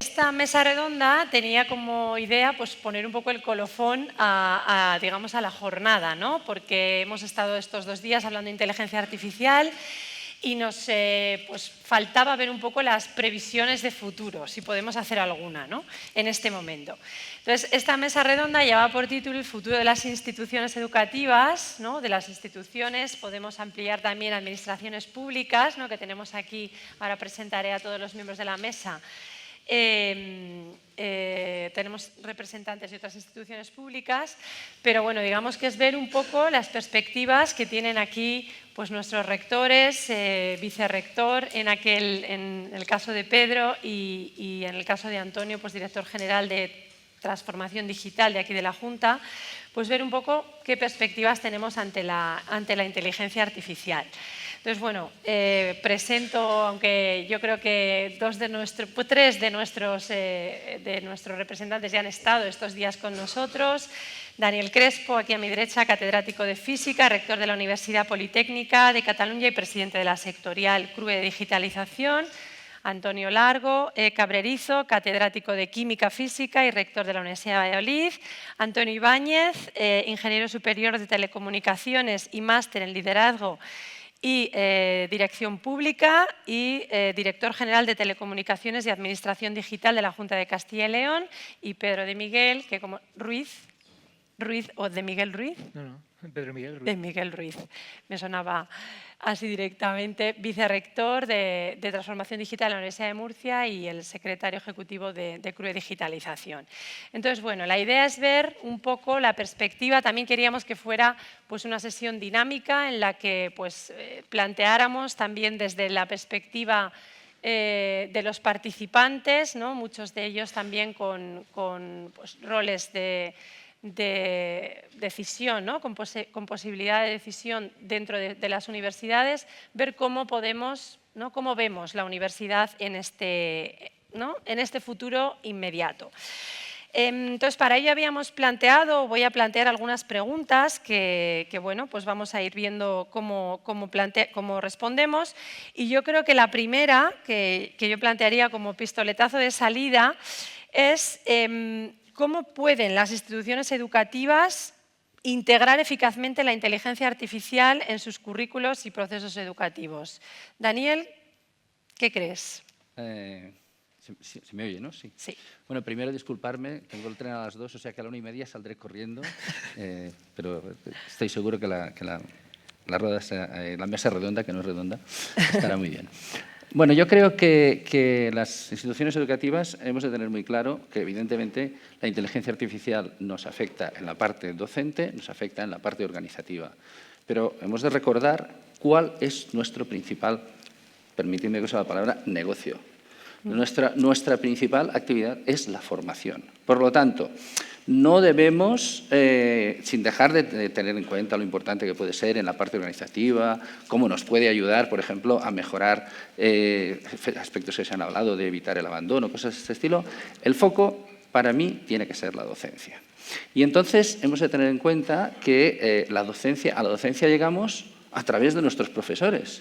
Esta mesa redonda tenía como idea pues, poner un poco el colofón digamos, a la jornada, ¿no? Porque hemos estado estos 2 días hablando de inteligencia artificial y nos pues, faltaba ver un poco las previsiones de futuro, si podemos hacer alguna, ¿no? En este momento. Entonces, esta mesa redonda lleva por título el futuro de las instituciones educativas, ¿no? De las instituciones, podemos ampliar también administraciones públicas, ¿no? Que tenemos aquí, ahora presentaré a todos los miembros de la mesa. Tenemos representantes de otras instituciones públicas, pero bueno, digamos que es ver un poco las perspectivas que tienen aquí pues, nuestros rectores, vicerrector, en el caso de Pedro y en el caso de Antonio, pues director general de transformación digital de aquí de la Junta, pues ver un poco qué perspectivas tenemos ante la inteligencia artificial. Entonces, bueno, presento, aunque yo creo que 3 de nuestros representantes ya han estado estos días con nosotros. Daniel Crespo, aquí a mi derecha, catedrático de Física, rector de la Universidad Politécnica de Cataluña y presidente de la sectorial CRUE de Digitalización. Antonio Largo Cabrerizo, catedrático de Química Física y rector de la Universidad de Valladolid. Antonio Ibáñez, ingeniero superior de Telecomunicaciones y máster en Liderazgo y Dirección Pública y director general de Telecomunicaciones y Administración Digital de la Junta de Castilla y León. Y Pedro de Miguel, que como Ruiz o de Miguel Ruiz. No, Pedro Miguel Ruiz. De Miguel Ruiz. Me sonaba así directamente, vicerrector de Transformación Digital de la Universidad de Murcia y el secretario ejecutivo de CRUE Digitalización. Entonces, bueno, la idea es ver un poco la perspectiva. También queríamos que fuera pues, una sesión dinámica en la que pues, planteáramos también desde la perspectiva de los participantes, ¿no? Muchos de ellos también con pues, roles de decisión, ¿no? con posibilidad de decisión dentro de las universidades, ver cómo podemos, ¿no? Cómo vemos la universidad en este futuro inmediato. Entonces, para ello habíamos planteado, voy a plantear algunas preguntas que bueno, pues vamos a ir viendo cómo respondemos. Y yo creo que la primera que yo plantearía como pistoletazo de salida es ¿cómo pueden las instituciones educativas integrar eficazmente la inteligencia artificial en sus currículos y procesos educativos? Daniel, ¿qué crees? Se me oye, ¿no? Sí. Sí. Bueno, primero disculparme, tengo el tren a las 2, o sea que a la 1:30 saldré corriendo, pero estoy seguro que la mesa redonda, que no es redonda, estará muy bien. Bueno, yo creo que las instituciones educativas hemos de tener muy claro que, evidentemente, la inteligencia artificial nos afecta en la parte docente, nos afecta en la parte organizativa. Pero hemos de recordar cuál es nuestro principal, permitidme que use la palabra, negocio. Nuestra principal actividad es la formación. Por lo tanto, no debemos, sin dejar de tener en cuenta lo importante que puede ser en la parte organizativa, cómo nos puede ayudar, por ejemplo, a mejorar aspectos que se han hablado de evitar el abandono, cosas de este estilo, el foco para mí tiene que ser la docencia. Y entonces hemos de tener en cuenta que a la docencia llegamos a través de nuestros profesores.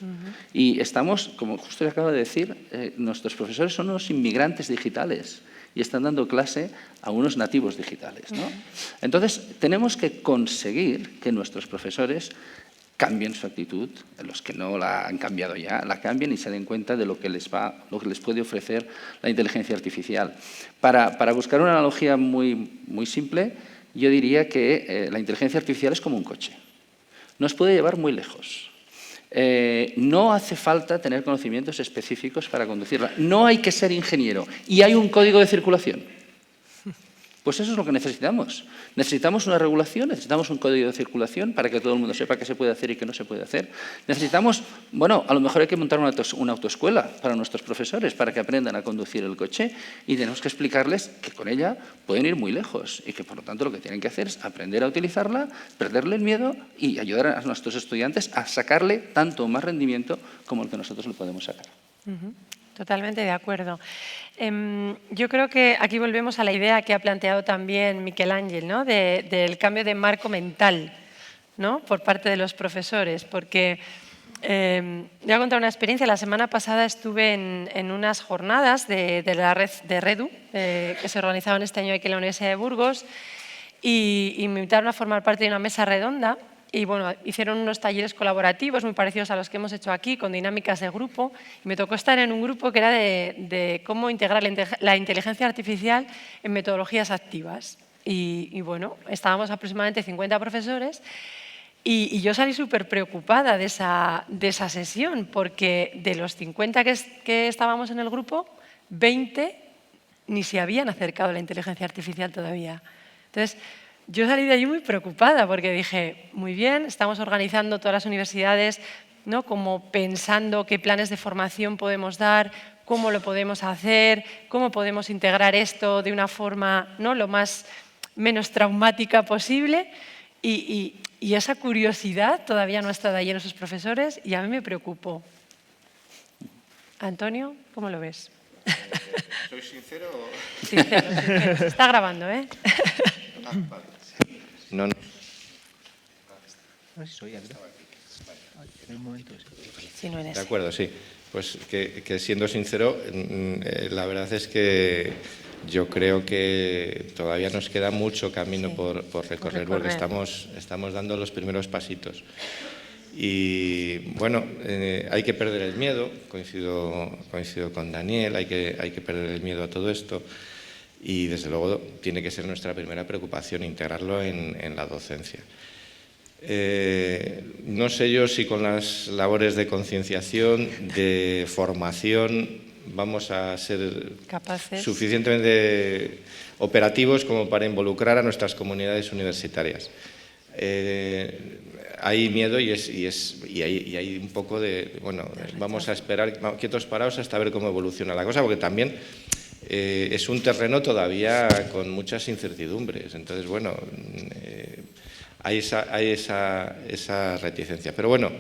Y estamos, como justo le acabo de decir, nuestros profesores son unos inmigrantes digitales y están dando clase a unos nativos digitales, ¿no? Entonces, tenemos que conseguir que nuestros profesores cambien su actitud, los que no la han cambiado ya, la cambien y se den cuenta de lo que les puede ofrecer la inteligencia artificial. Para buscar una analogía muy simple, yo diría que la inteligencia artificial es como un coche. Nos puede llevar muy lejos. No hace falta tener conocimientos específicos para conducirla. No hay que ser ingeniero. Y hay un código de circulación. Pues eso es lo que necesitamos. Necesitamos una regulación, necesitamos un código de circulación para que todo el mundo sepa qué se puede hacer y qué no se puede hacer. Necesitamos, bueno, a lo mejor hay que montar una autoescuela para nuestros profesores para que aprendan a conducir el coche y tenemos que explicarles que con ella pueden ir muy lejos y que, por lo tanto, lo que tienen que hacer es aprender a utilizarla, perderle el miedo y ayudar a nuestros estudiantes a sacarle tanto o más rendimiento como el que nosotros le podemos sacar. Totalmente de acuerdo. Yo creo que aquí volvemos a la idea que ha planteado también Miquel Ángel, ¿no? del cambio de marco mental, ¿no? Por parte de los profesores, porque Voy a contar una experiencia. La semana pasada estuve en unas jornadas de la red de REDU, que se organizaban este año aquí en la Universidad de Burgos, y me invitaron a formar parte de una mesa redonda. Y bueno, hicieron unos talleres colaborativos muy parecidos a los que hemos hecho aquí, con dinámicas de grupo. Y me tocó estar en un grupo que era de cómo integrar la inteligencia artificial en metodologías activas. Y bueno, estábamos aproximadamente 50 profesores y yo salí súper preocupada de esa sesión, porque de los 50 que estábamos en el grupo, 20 ni se habían acercado a la inteligencia artificial todavía. Entonces, yo salí de allí muy preocupada porque dije, muy bien, estamos organizando todas las universidades, ¿no? Como pensando qué planes de formación podemos dar, cómo lo podemos hacer, cómo podemos integrar esto de una forma, ¿no? Lo menos traumática posible. Y esa curiosidad todavía no ha estado ahí en esos profesores y a mí me preocupó. Antonio, ¿cómo lo ves? ¿Soy sincero? Sincero. Se está grabando, ¿eh? Vale. No. Sí, no en De ese. acuerdo, sí. Pues que siendo sincero, la verdad es que yo creo que todavía nos queda mucho camino por recorrer, porque estamos dando los primeros pasitos. Y bueno, hay que perder el miedo, coincido con Daniel, hay que perder el miedo a todo esto. Y desde luego tiene que ser nuestra primera preocupación integrarlo en la docencia. No sé yo si con las labores de concienciación, de formación, vamos a ser capaces, suficientemente operativos como para involucrar a nuestras comunidades universitarias. Hay miedo y hay un poco de, bueno, vamos a esperar quietos parados hasta ver cómo evoluciona la cosa, porque también es un terreno todavía con muchas incertidumbres. Entonces, bueno, hay esa reticencia. Pero bueno,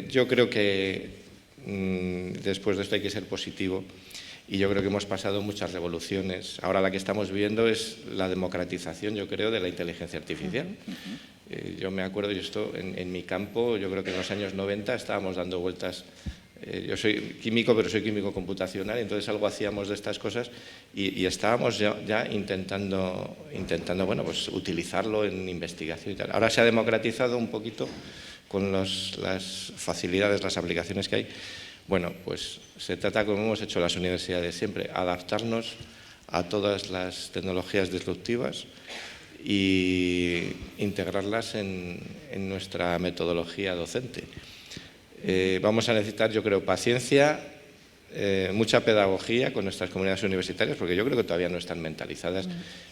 yo creo que después de esto hay que ser positivo y yo creo que hemos pasado muchas revoluciones. Ahora la que estamos viendo es la democratización, yo creo, de la inteligencia artificial. Yo me acuerdo, yo esto en mi campo, yo creo que en los años 90 estábamos dando vueltas. Yo soy químico, pero soy químico computacional, entonces algo hacíamos de estas cosas y estábamos ya intentando bueno, pues utilizarlo en investigación y tal. Ahora se ha democratizado un poquito con las facilidades, las aplicaciones que hay. Bueno, pues se trata, como hemos hecho las universidades siempre, adaptarnos a todas las tecnologías disruptivas e integrarlas en nuestra metodología docente. Vamos a necesitar, yo creo, paciencia, mucha pedagogía con nuestras comunidades universitarias, porque yo creo que todavía no están mentalizadas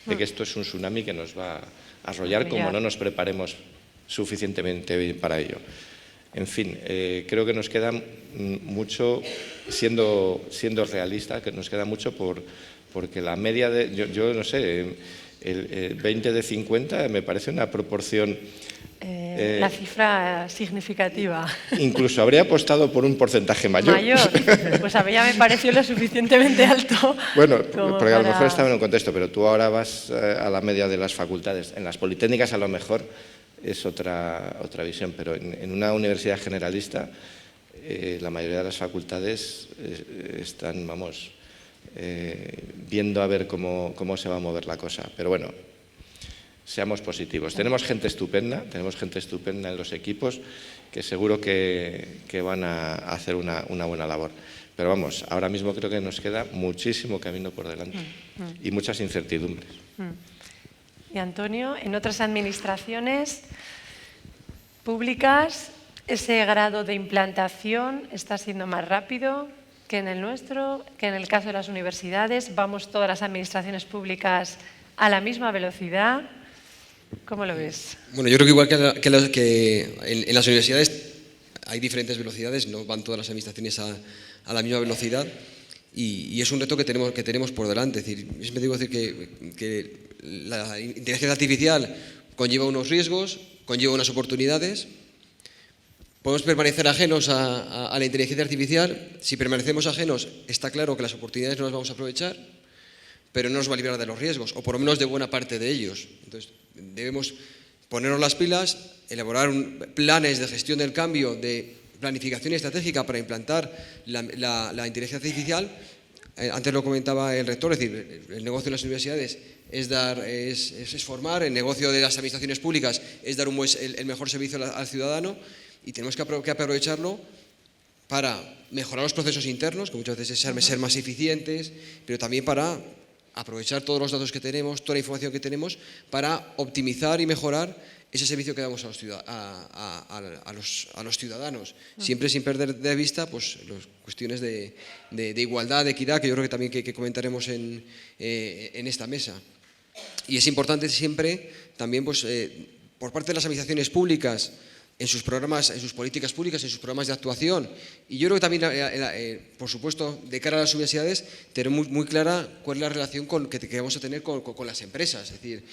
de que esto es un tsunami que nos va a arrollar como no nos preparemos suficientemente bien para ello. En fin, creo que nos queda mucho, siendo realista, que nos queda mucho porque la media de, yo no sé, el 20 de 50 me parece una proporción... la cifra significativa. Incluso habría apostado por un porcentaje mayor. Pues a mí ya me pareció lo suficientemente alto. Bueno, porque a lo mejor estaba en un contexto, pero tú ahora vas a la media de las facultades. En las politécnicas a lo mejor es otra visión, pero en una universidad generalista la mayoría de las facultades están, vamos, viendo a ver cómo se va a mover la cosa. Pero bueno, seamos positivos. Tenemos gente estupenda en los equipos que seguro que van a hacer una buena labor. Pero vamos, ahora mismo creo que nos queda muchísimo camino por delante y muchas incertidumbres. Y Antonio, en otras administraciones públicas, ¿ese grado de implantación está siendo más rápido que en el nuestro, que en el caso de las universidades? ¿Vamos todas las administraciones públicas a la misma velocidad? ¿Cómo lo ves? Bueno, yo creo que igual que en las universidades hay diferentes velocidades, no van todas las administraciones a la misma velocidad y es un reto que tenemos por delante. Es decir, yo siempre digo que la inteligencia artificial conlleva unos riesgos, conlleva unas oportunidades. Podemos permanecer ajenos a la inteligencia artificial. Si permanecemos ajenos, está claro que las oportunidades no las vamos a aprovechar, pero no nos va a librar de los riesgos, o por lo menos de buena parte de ellos. Entonces, debemos ponernos las pilas, elaborar planes de gestión del cambio, de planificación estratégica para implantar la inteligencia artificial. Antes lo comentaba el rector, es decir, el negocio de las universidades es formar, el negocio de las administraciones públicas es dar el mejor servicio al ciudadano, y tenemos que aprovecharlo para mejorar los procesos internos, que muchas veces es ser más eficientes, pero también para aprovechar todos los datos que tenemos, toda la información que tenemos, para optimizar y mejorar ese servicio que damos a los ciudadanos, siempre sin perder de vista pues, las cuestiones de igualdad, de equidad, que yo creo que también que comentaremos en esta mesa. Y es importante siempre también pues, por parte de las administraciones públicas, en sus programas, en sus políticas públicas, en sus programas de actuación. Y yo creo que también, por supuesto, de cara a las universidades, tener muy clara cuál es la relación que vamos a tener con las empresas. Es decir,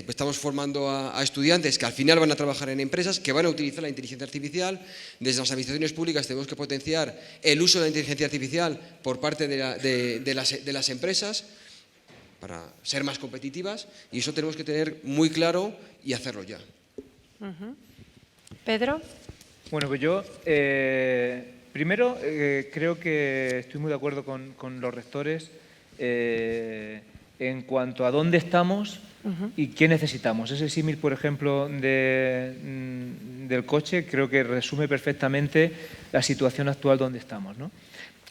estamos formando a estudiantes que al final van a trabajar en empresas que van a utilizar la inteligencia artificial. Desde las administraciones públicas tenemos que potenciar el uso de la inteligencia artificial por parte de las empresas para ser más competitivas, y eso tenemos que tener muy claro y hacerlo ya. Pedro. Bueno, pues yo primero creo que estoy muy de acuerdo con los rectores en cuanto a dónde estamos y qué necesitamos. Ese símil, por ejemplo, del coche, creo que resume perfectamente la situación actual donde estamos, ¿no?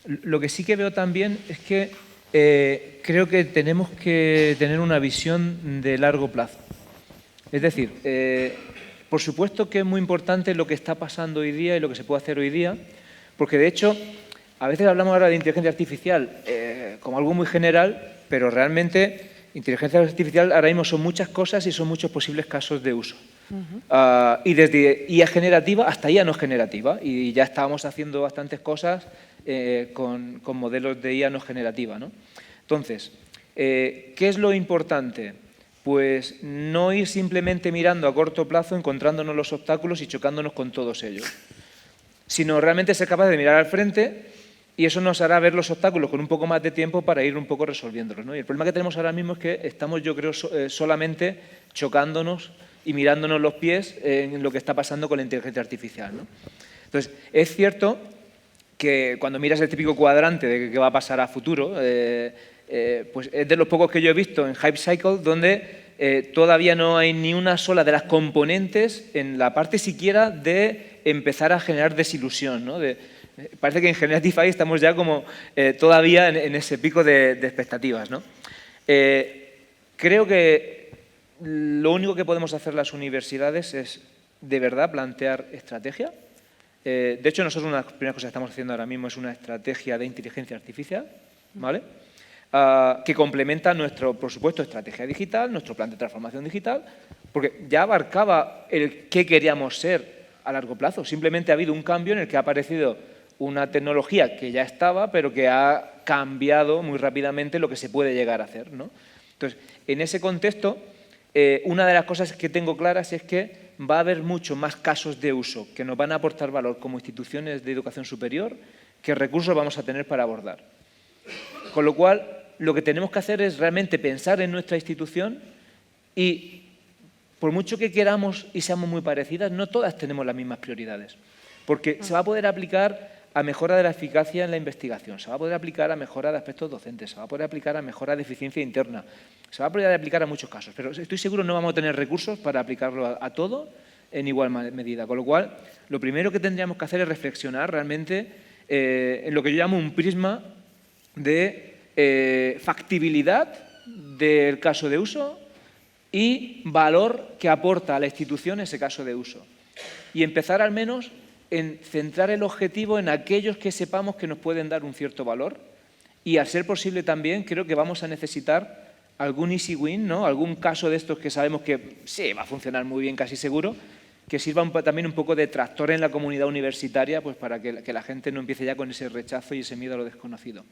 Lo que sí que veo también es que creo que tenemos que tener una visión de largo plazo. Es decir, por supuesto que es muy importante lo que está pasando hoy día y lo que se puede hacer hoy día, porque de hecho a veces hablamos ahora de inteligencia artificial como algo muy general, pero realmente inteligencia artificial ahora mismo son muchas cosas y son muchos posibles casos de uso. Y desde IA generativa hasta IA no generativa, y ya estábamos haciendo bastantes cosas con modelos de IA no generativa, ¿no? Entonces, ¿qué es lo importante? Pues no ir simplemente mirando a corto plazo, encontrándonos los obstáculos y chocándonos con todos ellos, sino realmente ser capaz de mirar al frente, y eso nos hará ver los obstáculos con un poco más de tiempo para ir un poco resolviéndolos, ¿no? Y el problema que tenemos ahora mismo es que estamos, yo creo, solamente chocándonos y mirándonos los pies en lo que está pasando con la inteligencia artificial, ¿no? Entonces, es cierto que cuando miras el típico cuadrante de qué va a pasar a futuro, pues es de los pocos que yo he visto en Hype Cycle donde todavía no hay ni una sola de las componentes en la parte siquiera de empezar a generar desilusión, ¿no? Parece que en Generative AI estamos ya como todavía en ese pico de expectativas, ¿no? Creo que lo único que podemos hacer las universidades es de verdad plantear estrategia. De hecho, nosotros una de las primeras cosas que estamos haciendo ahora mismo es una estrategia de inteligencia artificial, ¿vale? Que complementa nuestro, por supuesto, estrategia digital, nuestro plan de transformación digital, porque ya abarcaba el qué queríamos ser a largo plazo. Simplemente ha habido un cambio en el que ha aparecido una tecnología que ya estaba, pero que ha cambiado muy rápidamente lo que se puede llegar a hacer, ¿no? Entonces, en ese contexto, una de las cosas que tengo claras es que va a haber muchos más casos de uso que nos van a aportar valor como instituciones de educación superior que recursos vamos a tener para abordar. Con lo cual, lo que tenemos que hacer es realmente pensar en nuestra institución y, por mucho que queramos y seamos muy parecidas, no todas tenemos las mismas prioridades. Porque se va a poder aplicar a mejora de la eficacia en la investigación, se va a poder aplicar a mejora de aspectos docentes, se va a poder aplicar a mejora de eficiencia interna, se va a poder aplicar a muchos casos, pero estoy seguro no vamos a tener recursos para aplicarlo a todo en igual medida. Con lo cual, lo primero que tendríamos que hacer es reflexionar realmente en lo que yo llamo un prisma de factibilidad del caso de uso y valor que aporta a la institución ese caso de uso. Y empezar al menos en centrar el objetivo en aquellos que sepamos que nos pueden dar un cierto valor, y al ser posible también creo que vamos a necesitar algún easy win, ¿no? Algún caso de estos que sabemos que sí, va a funcionar muy bien, casi seguro, que sirva también un poco de tractor en la comunidad universitaria, pues para que la gente no empiece ya con ese rechazo y ese miedo a lo desconocido.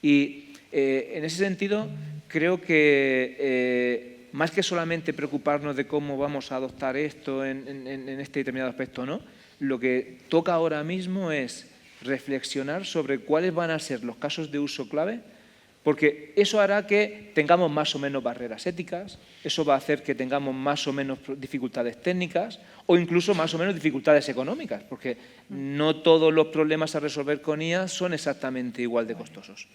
Y en ese sentido creo que más que solamente preocuparnos de cómo vamos a adoptar esto en este determinado aspecto, ¿no? Lo que toca ahora mismo es reflexionar sobre cuáles van a ser los casos de uso clave Porque eso hará que tengamos más o menos barreras éticas, eso va a hacer que tengamos más o menos dificultades técnicas o incluso más o menos dificultades económicas, porque no todos los problemas a resolver con IA son exactamente igual de costosos.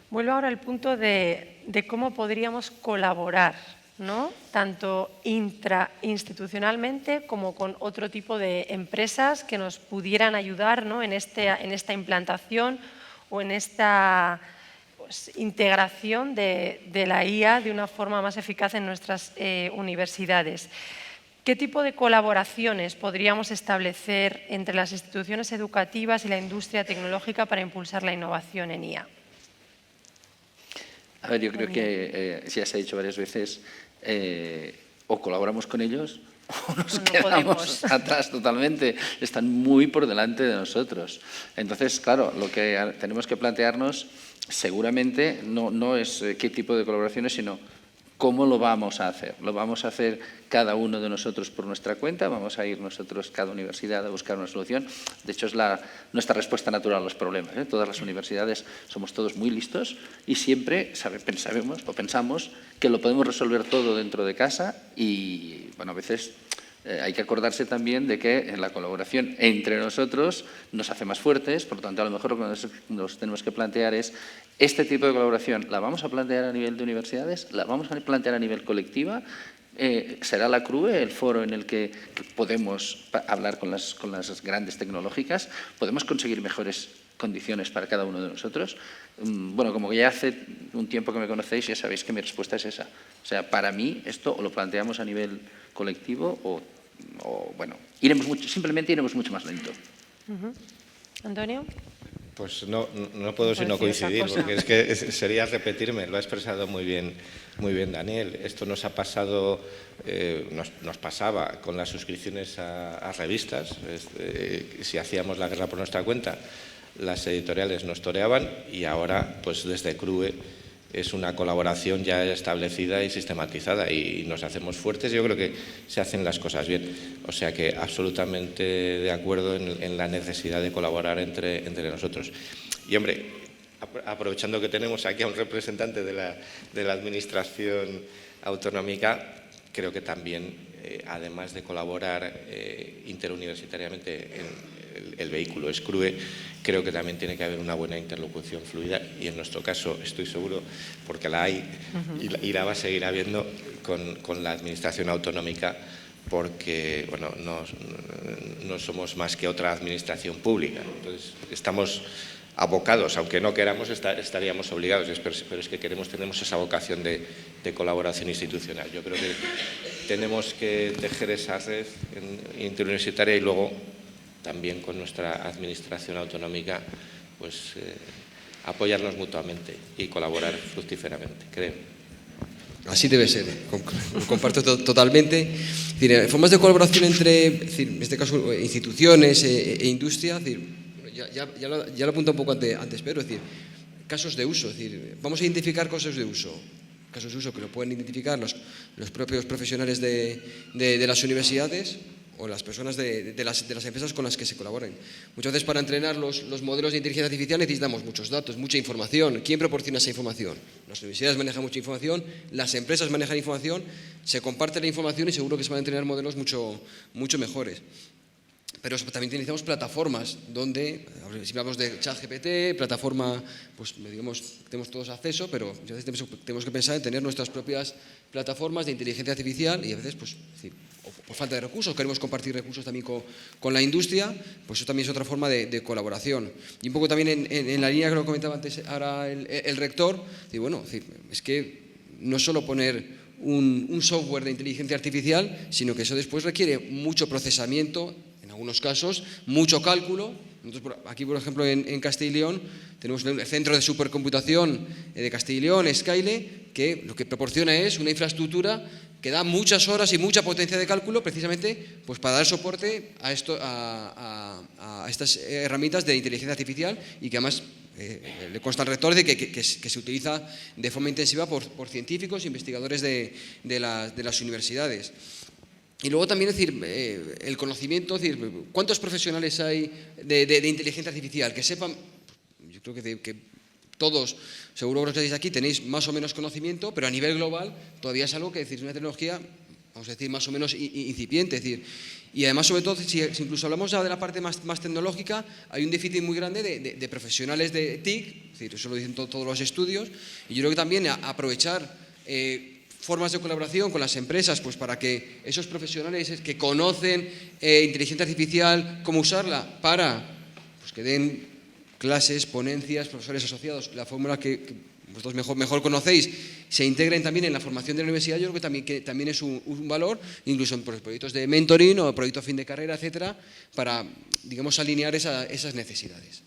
Vuelvo ahora al punto de cómo podríamos colaborar, ¿no? Tanto intrainstitucionalmente como con otro tipo de empresas que nos pudieran ayudar, ¿no? en esta implantación o en esta integración de la IA de una forma más eficaz en nuestras universidades. ¿Qué tipo de colaboraciones podríamos establecer entre las instituciones educativas y la industria tecnológica para impulsar la innovación en IA? A ver, yo creo que, ya se ha dicho varias veces, o colaboramos con ellos o nos quedamos atrás totalmente. Están muy por delante de nosotros. Entonces, claro, lo que tenemos que plantearnos seguramente no es qué tipo de colaboraciones, sino ¿cómo lo vamos a hacer? ¿Lo vamos a hacer cada uno de nosotros por nuestra cuenta? ¿Vamos a ir nosotros, cada universidad, a buscar una solución? De hecho, es nuestra respuesta natural a los problemas, ¿eh? Todas las universidades somos todos muy listos y siempre pensamos que lo podemos resolver todo dentro de casa y, bueno, a veces hay que acordarse también de que la colaboración entre nosotros nos hace más fuertes, por lo tanto, a lo mejor lo que nos tenemos que plantear es este tipo de colaboración, ¿la vamos a plantear a nivel de universidades? ¿La vamos a plantear a nivel colectiva? ¿Será la CRUE el foro en el que podemos hablar con las grandes tecnológicas? ¿Podemos conseguir mejores condiciones para cada uno de nosotros? Bueno, como ya hace un tiempo que me conocéis, ya sabéis que mi respuesta es esa. O sea, para mí esto o lo planteamos a nivel colectivo o bueno, simplemente iremos mucho más lento. Antonio. Pues no puedo sino coincidir, porque es que sería repetirme, lo ha expresado muy bien Daniel. Esto nos ha pasado, nos pasaba con las suscripciones a revistas. Si hacíamos la guerra por nuestra cuenta, las editoriales nos toreaban y ahora, pues desde CRUE, es una colaboración ya establecida y sistematizada y nos hacemos fuertes. Yo creo que se hacen las cosas bien. O sea que absolutamente de acuerdo en la necesidad de colaborar entre nosotros. Y hombre, aprovechando que tenemos aquí a un representante de la Administración Autonómica, creo que también, además de colaborar interuniversitariamente en el vehículo es CRUE, creo que también tiene que haber una buena interlocución fluida y en nuestro caso estoy seguro, porque la hay y la va a seguir habiendo con la Administración Autonómica, porque bueno, no somos más que otra administración pública. Entonces, estamos abocados, aunque no queramos, estaríamos obligados, pero es que tenemos esa vocación de colaboración institucional. Yo creo que tenemos que tejer esa red interuniversitaria y luego también con nuestra administración autonómica, pues apoyarnos mutuamente y colaborar fructíferamente, creo. Así debe ser, comparto totalmente. Es decir, formas de colaboración entre, en este caso, instituciones e industria, es decir, ya lo apunta un poco antes, pero es decir, casos de uso, es decir, vamos a identificar casos de uso que lo pueden identificar los propios profesionales de las universidades o las personas de las empresas con las que se colaboren. Muchas veces para entrenar los modelos de inteligencia artificial necesitamos muchos datos, mucha información. ¿Quién proporciona esa información? Las universidades manejan mucha información, las empresas manejan información, se comparte la información y seguro que se van a entrenar modelos mucho mejores. Pero también necesitamos plataformas donde, si hablamos de ChatGPT, plataforma, pues digamos, tenemos todos acceso, pero muchas veces tenemos que pensar en tener nuestras propias plataformas de inteligencia artificial y a veces, pues, o por falta de recursos, queremos compartir recursos también con la industria, pues eso también es otra forma de colaboración. Y un poco también en la línea que lo comentaba antes ahora el rector, bueno, es que no es solo poner un software de inteligencia artificial, sino que eso después requiere mucho procesamiento, en algunos casos, mucho cálculo. Nosotros aquí, por ejemplo, en Castilla y León, tenemos el Centro de Supercomputación de Castilla y León, Skyle, que lo que proporciona es una infraestructura que da muchas horas y mucha potencia de cálculo, precisamente pues para dar soporte a estas herramientas de inteligencia artificial y que además le consta al rector de que se utiliza de forma intensiva por científicos e investigadores de las universidades. Y luego también, el conocimiento, ¿cuántos profesionales hay de inteligencia artificial? Que sepan, yo creo que todos, seguro que los que estáis aquí tenéis más o menos conocimiento, pero a nivel global todavía es algo que es una tecnología, vamos a decir, más o menos incipiente. Es decir, y además, sobre todo, si incluso hablamos ya de la parte más tecnológica, hay un déficit muy grande de profesionales de TIC, es decir, eso lo dicen todos los estudios, y yo creo que también aprovechar formas de colaboración con las empresas, pues para que esos profesionales que conocen inteligencia artificial, cómo usarla, para pues, que den clases, ponencias, profesores asociados, la fórmula que vosotros mejor conocéis, se integren también en la formación de la universidad. Yo creo que también es un valor, incluso en proyectos de mentoring o proyectos fin de carrera, etcétera, para, digamos, alinear esas necesidades.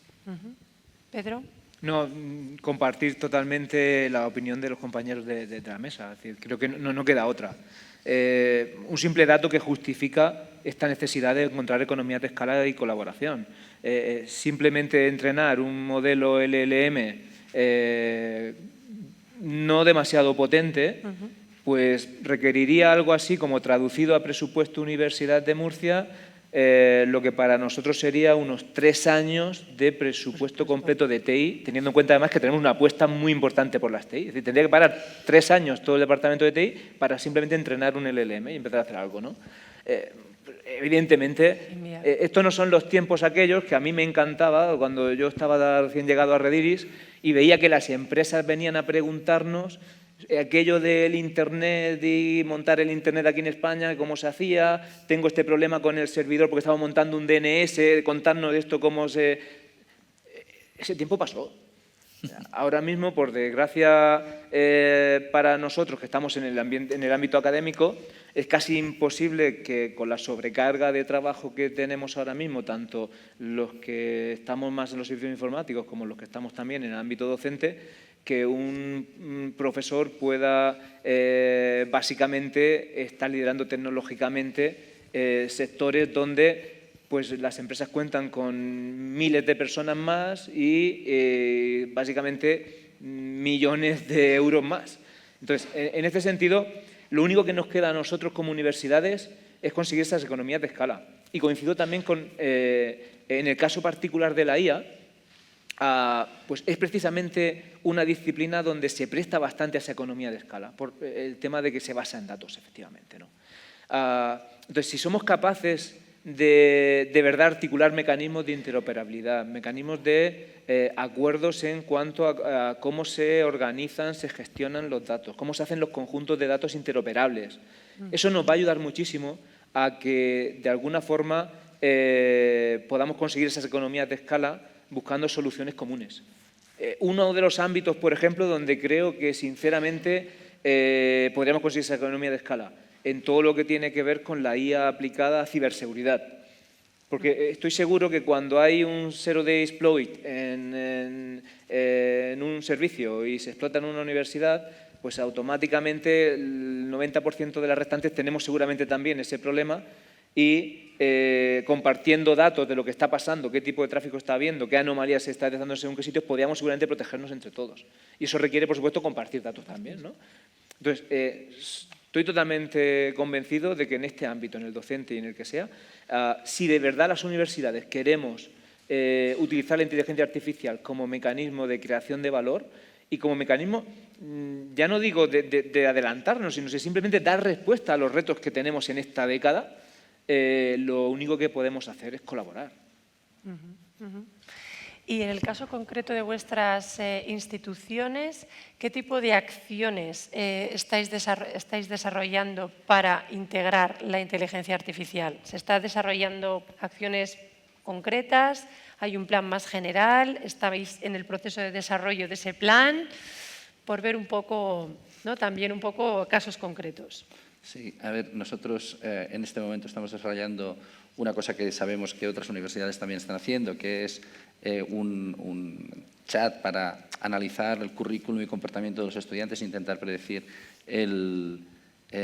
Pedro. No, compartir totalmente la opinión de los compañeros de la mesa. Es decir, creo que no queda otra. Un simple dato que justifica esta necesidad de encontrar economías de escala y colaboración. Simplemente entrenar un modelo LLM no demasiado potente, pues requeriría algo así como traducido a presupuesto Universidad de Murcia, lo que para nosotros sería unos 3 años de presupuesto completo de TI, teniendo en cuenta además que tenemos una apuesta muy importante por las TI. Es decir, tendría que parar 3 años todo el departamento de TI para simplemente entrenar un LLM y empezar a hacer algo, ¿no? Evidentemente, estos no son los tiempos aquellos que a mí me encantaba cuando yo estaba recién llegado a Rediris y veía que las empresas venían a preguntarnos aquello del Internet y montar el Internet aquí en España, cómo se hacía, tengo este problema con el servidor porque estaba montando un DNS, contarnos de esto cómo se... Ese tiempo pasó. Ahora mismo, por desgracia para nosotros que estamos en el ámbito académico, es casi imposible que con la sobrecarga de trabajo que tenemos ahora mismo, tanto los que estamos más en los servicios informáticos como los que estamos también en el ámbito docente, que un profesor pueda básicamente estar liderando tecnológicamente sectores donde pues las empresas cuentan con miles de personas más y básicamente millones de euros más. Entonces, en este sentido, lo único que nos queda a nosotros como universidades es conseguir esas economías de escala. Y coincido también con, en el caso particular de la IA, pues es precisamente una disciplina donde se presta bastante a esa economía de escala, por el tema de que se basa en datos, efectivamente, ¿no? Entonces, si somos capaces de verdad articular mecanismos de interoperabilidad, mecanismos de acuerdos en cuanto a cómo se organizan, se gestionan los datos, cómo se hacen los conjuntos de datos interoperables. Eso nos va a ayudar muchísimo a que, de alguna forma, podamos conseguir esas economías de escala buscando soluciones comunes. Uno de los ámbitos, por ejemplo, donde creo que, sinceramente, podríamos conseguir esa economía de escala, en todo lo que tiene que ver con la IA aplicada a ciberseguridad. Porque estoy seguro que cuando hay un zero-day exploit en un servicio y se explota en una universidad, pues automáticamente el 90% de las restantes tenemos seguramente también ese problema y compartiendo datos de lo que está pasando, qué tipo de tráfico está habiendo, qué anomalías se está detectando según qué sitios, podríamos seguramente protegernos entre todos. Y eso requiere, por supuesto, compartir datos también, ¿no? Entonces, estoy totalmente convencido de que en este ámbito, en el docente y en el que sea, si de verdad las universidades queremos utilizar la inteligencia artificial como mecanismo de creación de valor y como mecanismo, ya no digo de adelantarnos, sino de simplemente dar respuesta a los retos que tenemos en esta década, lo único que podemos hacer es colaborar. Y en el caso concreto de vuestras instituciones, ¿qué tipo de acciones estáis desarrollando para integrar la inteligencia artificial? ¿Se están desarrollando acciones concretas? ¿Hay un plan más general? ¿Estáis en el proceso de desarrollo de ese plan? Por ver un poco, ¿no? También un poco casos concretos. Sí, a ver, nosotros en este momento estamos desarrollando una cosa que sabemos que otras universidades también están haciendo, que es un chat para analizar el currículum y comportamiento de los estudiantes e intentar predecir el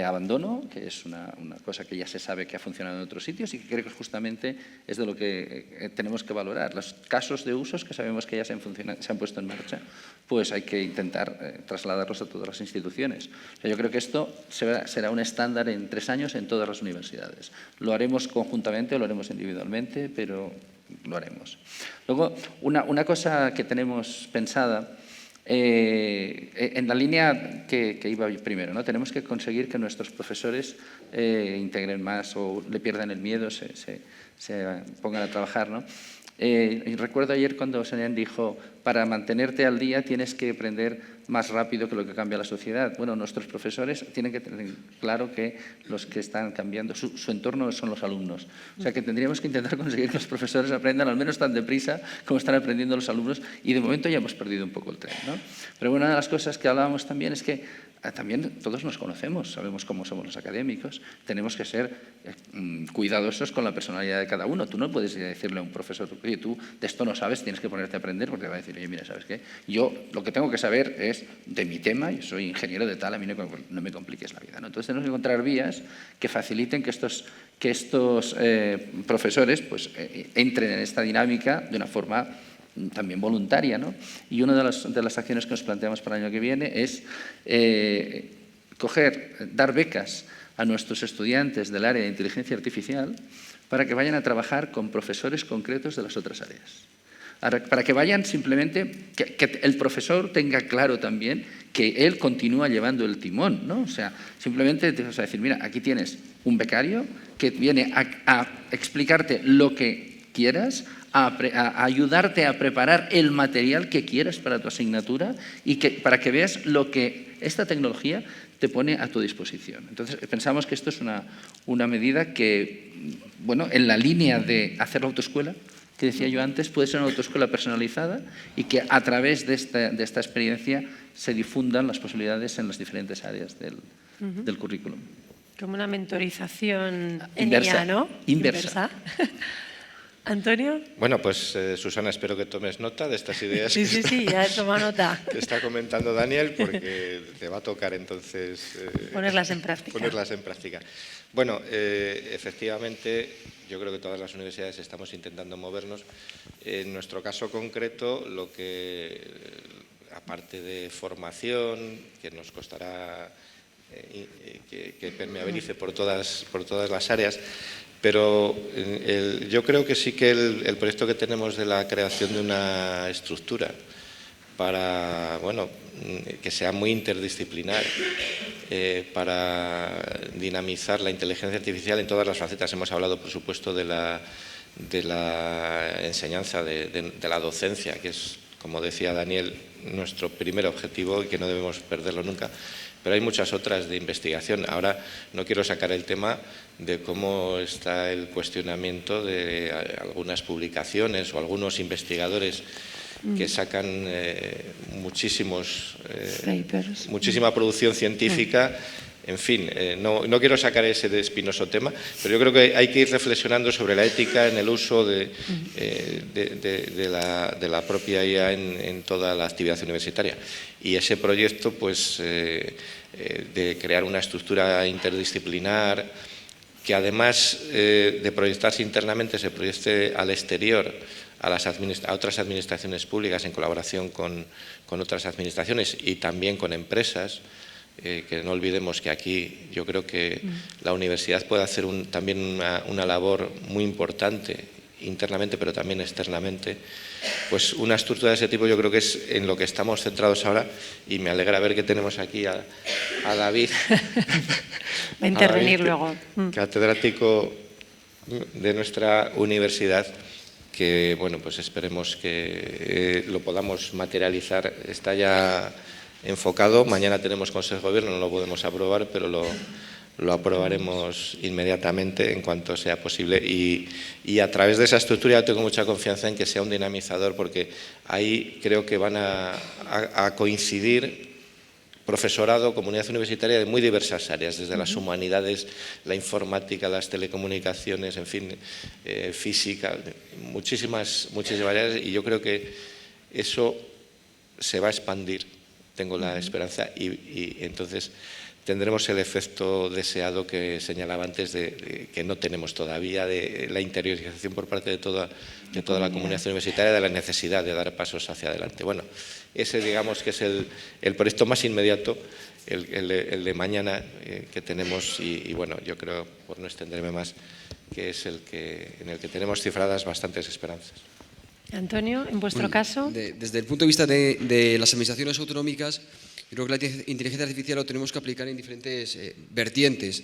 abandono, que es una cosa que ya se sabe que ha funcionado en otros sitios y que creo que justamente es de lo que tenemos que valorar. Los casos de usos que sabemos que ya se han puesto en marcha, pues hay que intentar trasladarlos a todas las instituciones. O sea, yo creo que esto será un estándar en 3 años en todas las universidades. Lo haremos conjuntamente o lo haremos individualmente, pero lo haremos. Luego, una cosa que tenemos pensada En la línea que iba primero, ¿no? Tenemos que conseguir que nuestros profesores integren más o le pierdan el miedo, se pongan a trabajar, ¿no? Y recuerdo ayer cuando Señán dijo, para mantenerte al día tienes que aprender más rápido que lo que cambia la sociedad. Bueno, nuestros profesores tienen que tener claro que los que están cambiando su entorno son los alumnos. O sea que tendríamos que intentar conseguir que los profesores aprendan al menos tan deprisa como están aprendiendo los alumnos, y de momento ya hemos perdido un poco el tren, ¿no? Pero bueno, una de las cosas que hablábamos también es que también todos nos conocemos, sabemos cómo somos los académicos, tenemos que ser cuidadosos con la personalidad de cada uno. Tú no puedes decirle a un profesor, oye, tú de esto no sabes, tienes que ponerte a aprender, porque te va a decir, oye, mira, ¿sabes qué? Yo lo que tengo que saber es de mi tema, yo soy ingeniero de tal, a mí no me compliques la vida, ¿no? Entonces tenemos que encontrar vías que faciliten que estos profesores pues, entren en esta dinámica de una forma también voluntaria, ¿no? Y una de las acciones que nos planteamos para el año que viene es dar becas a nuestros estudiantes del área de inteligencia artificial para que vayan a trabajar con profesores concretos de las otras áreas. Para que vayan simplemente, que el profesor tenga claro también que él continúa llevando el timón, ¿no? O sea, simplemente te vas a decir, mira, aquí tienes un becario que viene a explicarte lo que quieras, a ayudarte a preparar el material que quieras para tu asignatura y para que veas lo que esta tecnología te pone a tu disposición. Entonces, pensamos que esto es una medida que, bueno, en la línea de hacer la autoescuela, que decía yo antes, puede ser una autoescuela personalizada y que a través de esta experiencia se difundan las posibilidades en las diferentes áreas del currículum. Como una mentorización Inversa, ¿no? Inversa. ¿Antonio? Bueno, pues Susana, espero que tomes nota de estas ideas Sí, ya he tomado nota. que está comentando Daniel, porque te va a tocar entonces ponerlas en práctica. Ponerlas en práctica. Bueno, efectivamente, yo creo que todas las universidades estamos intentando movernos. En nuestro caso concreto, lo que, aparte de formación, que nos costará que permeabilice por todas las áreas, pero yo creo que sí que el proyecto que tenemos de la creación de una estructura para, bueno, que sea muy interdisciplinar, para dinamizar la inteligencia artificial en todas las facetas. Hemos hablado, por supuesto, de la enseñanza, de la docencia, que es, como decía Daniel, nuestro primer objetivo y que no debemos perderlo nunca. Pero hay muchas otras de investigación. Ahora no quiero sacar el tema de cómo está el cuestionamiento de algunas publicaciones o algunos investigadores que sacan muchísima producción científica. En fin, no quiero sacar ese espinoso tema, pero yo creo que hay que ir reflexionando sobre la ética en el uso de la propia IA en toda la actividad universitaria. Y ese proyecto, pues, de crear una estructura interdisciplinar que, además de proyectarse internamente, se proyecte al exterior, a otras administraciones públicas en colaboración con otras administraciones y también con empresas. Que no olvidemos que aquí yo creo que la universidad puede hacer también una labor muy importante internamente, pero también externamente. Pues una estructura de ese tipo yo creo que es en lo que estamos centrados ahora, y me alegra ver que tenemos aquí a David. Va a intervenir luego. Catedrático de nuestra universidad, que bueno, pues esperemos que lo podamos materializar. Está ya enfocado. Mañana tenemos Consejo de Gobierno, no lo podemos aprobar, pero lo aprobaremos inmediatamente en cuanto sea posible. Y a través de esa estructura tengo mucha confianza en que sea un dinamizador, porque ahí creo que van a coincidir profesorado, comunidad universitaria de muy diversas áreas, desde las humanidades, la informática, las telecomunicaciones, en fin, física, muchísimas áreas, y yo creo que eso se va a expandir. Tengo la esperanza y entonces tendremos el efecto deseado que señalaba antes, de que no tenemos todavía, de la interiorización por parte de toda la comunidad universitaria, de la necesidad de dar pasos hacia adelante. Bueno, ese digamos que es el proyecto más inmediato, el de mañana que tenemos, y bueno, yo creo, por no extenderme más, que es en el que tenemos cifradas bastantes esperanzas. Antonio, en vuestro Bueno, caso. desde el punto de vista de las administraciones autonómicas, creo que la inteligencia artificial lo tenemos que aplicar en diferentes vertientes.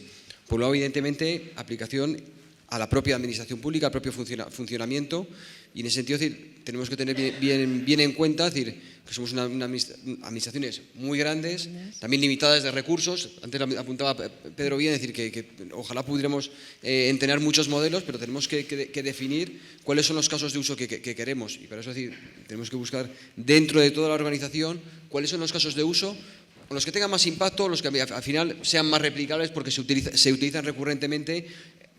Por un lado, evidentemente, aplicación a la propia administración pública, al propio funcionamiento, y en ese sentido tenemos que tener bien en cuenta que somos administraciones muy grandes, también limitadas de recursos. Antes apuntaba Pedro bien, decir que ojalá pudiéramos entrenar muchos modelos, pero tenemos que definir cuáles son los casos de uso que queremos, y para eso tenemos que buscar dentro de toda la organización cuáles son los casos de uso, los que tengan más impacto, los que al final sean más replicables porque se utilizan recurrentemente,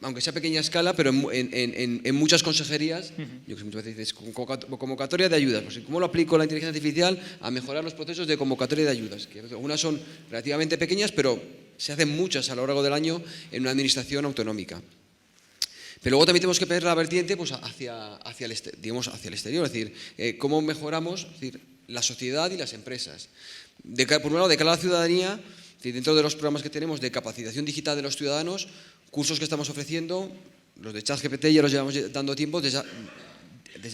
aunque sea a pequeña escala, pero en muchas consejerías. Yo que muchas veces convocatoria de ayudas. Pues, ¿cómo lo aplico la inteligencia artificial a mejorar los procesos de convocatoria de ayudas? Que algunas son relativamente pequeñas, pero se hacen muchas a lo largo del año en una administración autonómica. Pero luego también tenemos que ver la vertiente pues, hacia el exterior, es decir, cómo mejoramos la sociedad y las empresas. Por un lado, de cara a la ciudadanía, dentro de los programas que tenemos de capacitación digital de los ciudadanos, cursos que estamos ofreciendo, los de ChatGPT ya los llevamos dando tiempo, desde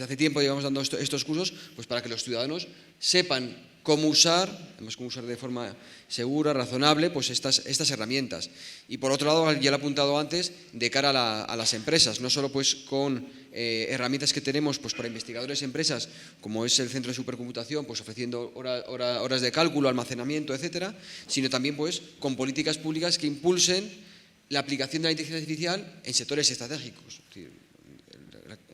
hace tiempo llevamos dando estos cursos, pues para que los ciudadanos sepan cómo usar, además cómo usar de forma segura, razonable, pues estas herramientas. Y por otro lado, ya lo he apuntado antes, de cara a las empresas, no solo pues con herramientas que tenemos pues para investigadores y empresas, como es el Centro de Supercomputación, pues ofreciendo horas de cálculo, almacenamiento, etcétera, sino también pues con políticas públicas que impulsen la aplicación de la inteligencia artificial en sectores estratégicos.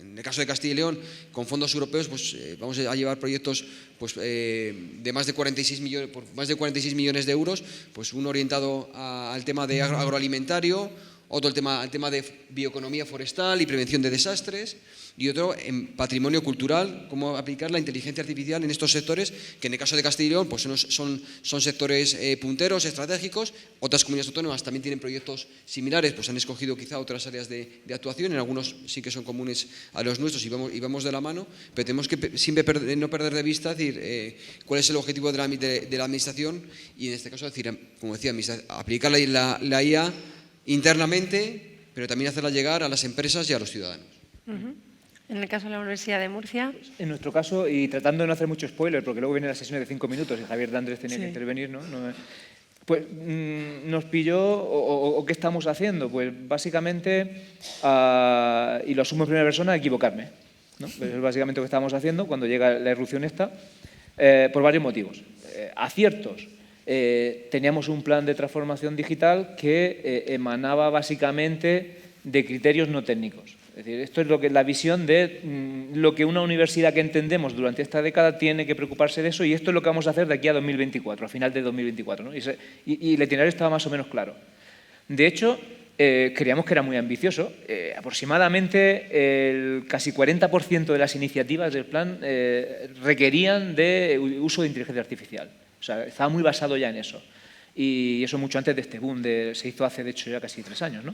En el caso de Castilla y León, con fondos europeos, pues vamos a llevar proyectos pues, de más de 46 millones de euros, pues uno orientado al tema de agroalimentario, otro al tema de bioeconomía forestal y prevención de desastres, y otro en patrimonio cultural, cómo aplicar la inteligencia artificial en estos sectores, que en el caso de Castilla y León pues son sectores punteros, estratégicos. Otras comunidades autónomas también tienen proyectos similares, pues han escogido quizá otras áreas de actuación, en algunos sí que son comunes a los nuestros y vamos de la mano, pero tenemos que siempre no perder de vista cuál es el objetivo de la administración, y en este caso, como decía, aplicar la IA internamente, pero también hacerla llegar a las empresas y a los ciudadanos. En el caso de la Universidad de Murcia. En nuestro caso, y tratando de no hacer mucho spoiler, porque luego vienen las sesiones de 5 minutos y Javier D'Andrés tenía que intervenir, ¿no? Pues nos pilló, o ¿qué estamos haciendo? Pues básicamente, y lo asumo en primera persona, equivocarme, ¿no? Pues es básicamente lo que estábamos haciendo cuando llega la irrupción esta, por varios motivos. Aciertos. Teníamos un plan de transformación digital que emanaba básicamente de criterios no técnicos. Es decir, esto es la visión de lo que una universidad que entendemos durante esta década tiene que preocuparse de eso, y esto es lo que vamos a hacer de aquí a 2024, a final de 2024, ¿no? Y el itinerario estaba más o menos claro. De hecho, creíamos que era muy ambicioso. Aproximadamente el casi 40% de las iniciativas del plan requerían de uso de inteligencia artificial. O sea, estaba muy basado ya en eso. Y eso mucho antes de este boom, se hizo hace de hecho ya casi 3 años, ¿no?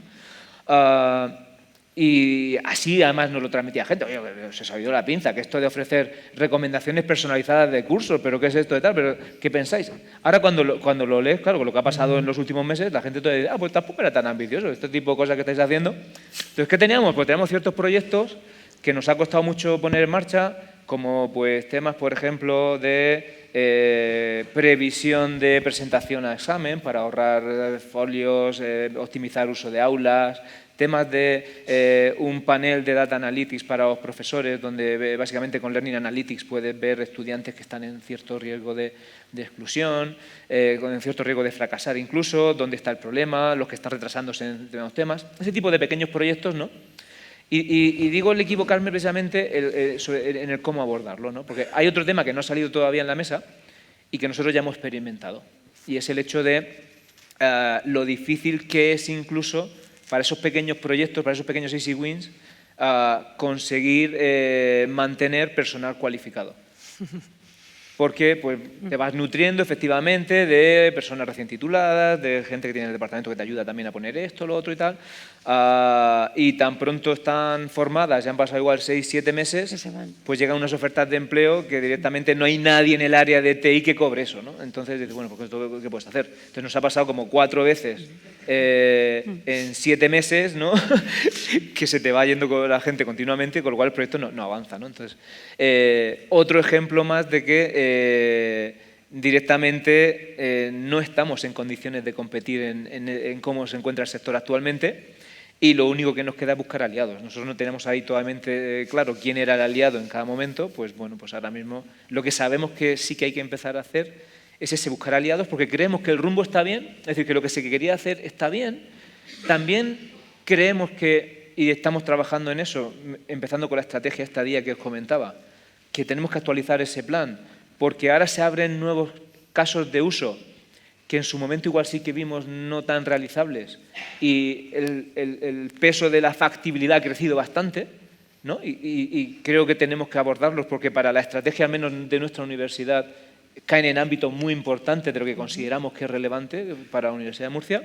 Y así además nos lo transmitía gente. Oye, se ha oído la pinza, que esto de ofrecer recomendaciones personalizadas de cursos, pero ¿qué es esto de tal? ¿Pero qué pensáis? Ahora cuando lo lees, claro, con lo que ha pasado en los últimos meses, la gente todavía dice, pues tampoco era tan ambicioso este tipo de cosas que estáis haciendo. Entonces, ¿qué teníamos? Pues teníamos ciertos proyectos que nos ha costado mucho poner en marcha, como pues temas, por ejemplo, de previsión de presentación a examen para ahorrar folios, optimizar uso de aulas, temas de un panel de Data Analytics para los profesores, donde básicamente con Learning Analytics puedes ver estudiantes que están en cierto riesgo de exclusión, con cierto riesgo de fracasar incluso, dónde está el problema, los que están retrasándose en determinados temas. Ese tipo de pequeños proyectos, ¿no? Y digo el equivocarme precisamente en el cómo abordarlo, ¿no? Porque hay otro tema que no ha salido todavía en la mesa y que nosotros ya hemos experimentado, y es el hecho de lo difícil que es incluso para esos pequeños proyectos, para esos pequeños easy wins, conseguir mantener personal cualificado. porque pues, te vas nutriendo efectivamente de personas recién tituladas, de gente que tiene el departamento que te ayuda también a poner esto, lo otro y tal. Y tan pronto están formadas, ya han pasado igual 6, 7 meses, pues llegan unas ofertas de empleo que directamente no hay nadie en el área de TI que cobre eso, ¿no? Entonces dices, bueno, pues ¿qué puedes hacer? Entonces nos ha pasado como 4 veces en 7 meses, ¿no? Que se te va yendo con la gente continuamente, con lo cual el proyecto no avanza, ¿no? Entonces, otro ejemplo más de que directamente no estamos en condiciones de competir en cómo se encuentra el sector actualmente y lo único que nos queda es buscar aliados. Nosotros no tenemos ahí totalmente claro quién era el aliado en cada momento, pues bueno, pues ahora mismo lo que sabemos que sí que hay que empezar a hacer es ese buscar aliados porque creemos que el rumbo está bien, es decir, que lo que se quería hacer está bien. También creemos que, y estamos trabajando en eso, empezando con la estrategia esta día que os comentaba, que tenemos que actualizar ese plan, porque ahora se abren nuevos casos de uso que en su momento igual sí que vimos no tan realizables y el peso de la factibilidad ha crecido bastante, ¿no? Y creo que tenemos que abordarlos porque para la estrategia, al menos de nuestra universidad, caen en ámbitos muy importantes de lo que consideramos que es relevante para la Universidad de Murcia.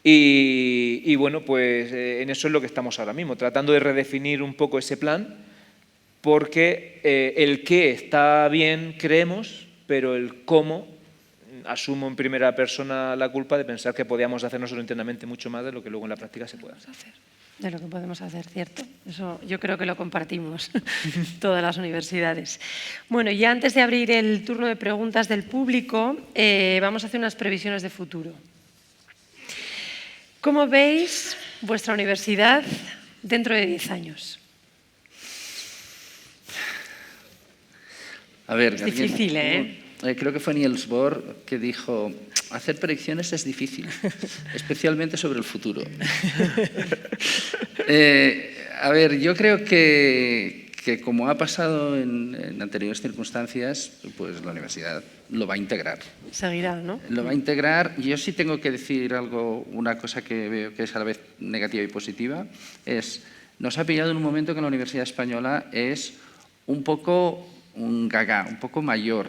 Y bueno, pues en eso es lo que estamos ahora mismo, tratando de redefinir un poco ese plan, porque el qué está bien, creemos, pero el cómo, asumo en primera persona la culpa de pensar que podíamos hacer nosotros internamente mucho más de lo que luego en la práctica se puede hacer. De lo que podemos hacer, ¿cierto? Eso yo creo que lo compartimos todas las universidades. Bueno, y antes de abrir el turno de preguntas del público, vamos a hacer unas previsiones de futuro. ¿Cómo veis vuestra universidad dentro de 10 años? A ver, es difícil, ¿eh? Creo que fue Niels Bohr que dijo, hacer predicciones es difícil, especialmente sobre el futuro. A ver, yo creo que como ha pasado en anteriores circunstancias, pues la universidad lo va a integrar. Seguirá, ¿no? Lo va a integrar. Yo sí tengo que decir una cosa que veo que es a la vez negativa y positiva, es, nos ha pillado en un momento que la Universidad Española es un poco un gaga, un poco mayor.